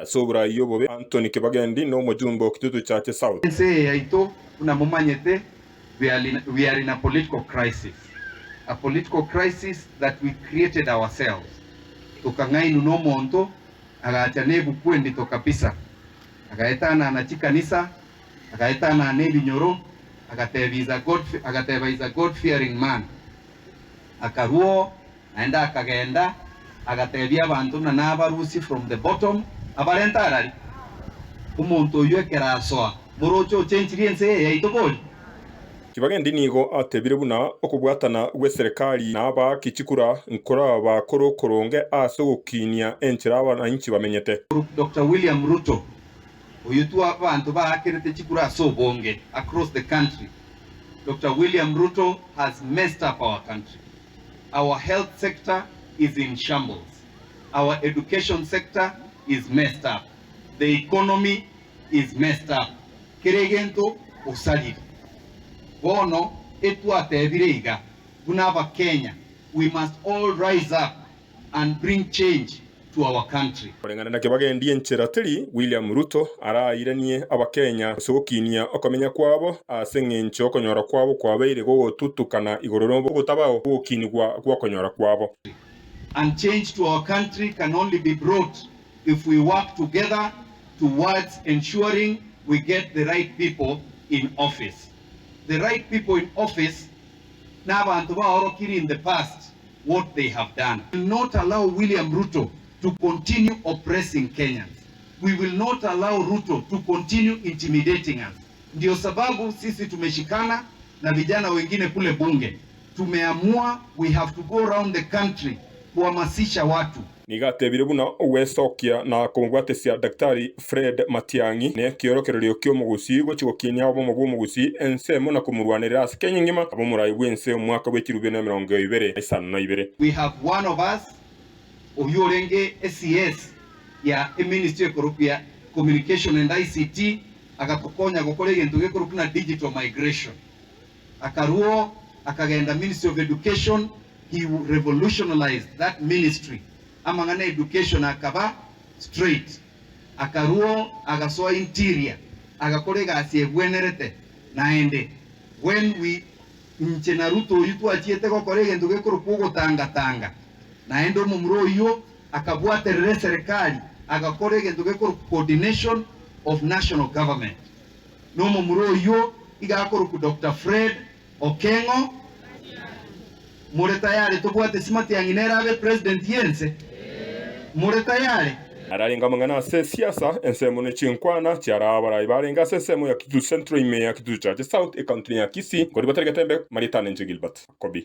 sobra yobobe Anthony Kibagendi no mujumbe kitutu chache South. Nse yaito kuna mumanyete we are in a political crisis. A political crisis that we created ourselves. Tukangainu no monto agachane bukwendi to kabisa. Agaetana na chikanisa, agaetana nebi nyoro, agateba is a God fearing man. Akaruo naenda akagenda agatebia abantu na nabarusi from the bottom abarentarari umuntu yekera soa murocho chenchiriense yaitoboli. Kibagendi nigo atebire buna okubwatana gwe serikali naba kichikura nkora ba koronge asogukinia enchira abananchi bamenyete. Dr. William Ruto uyutu abantu bakerete chikura sobonge across the country. Dr. William Ruto has messed up our country. Our health sector is in shambles. Our education sector is messed up. The economy is messed up. Kiregento usaliri. Bono etu atebirega. Bunava Kenya. We must all rise up and bring change to our country. Kulingana na Kibagendi enchera tiri William Ruto arairanie abakenya sogokinia okomenya kwabo aseng'encho okonyora kwabo kwabeire gogotutukana igororo gotabao gokinigwa gwakonyora kwabo. And change to our country can only be brought if we work together towards ensuring we get the right people in office. The right people in office, n'abantu baorokiri in the past what they have done. We will not allow William Ruto to continue oppressing Kenyans. We will not allow Ruto to continue intimidating us. Ndio sababu sisi tumeshikana na vijana wengine kule bunge. Tumeamua we have to go around the country kuhamasisha watu. Nigatebire buna wesokia na kumugwatesia Daktari Fred Matiang'i ne kiorokererio kyo mugusi gochigokinia abo mugusi ensemo na kumurwanirira ase Kenya ngima abo murayi bwense mwaka w'ekirubye na 2022. We have one of us oyurenge SES ya Ministry of Communication and ICT agakokonya gukora egento gekoro na digital migration. Akaruo akagenda Ministry of Education, he revolutionized that ministry. Amangana education akaba straight. Akaruo agasoa interior agakorega asiebwenerete naende when we nchena Ruto yitu achiete gukora egento gekoro kugo tanga naendo mumuro yo akabwaterere serikali agakora egento gekoro coordination of national government no mumuro yo igakora ku Dr. Fred Okengo mure tayari tubwate simati yanginera abe president yense mure tayari ararenga mangana se siasa ensemo ne chinkwana chiara abarayi barenga sesemo ya Kitutu Central ime ya Kitutu Chache South e country ya Kisii kodi baterega tembe Maritane Gilbert Kobi.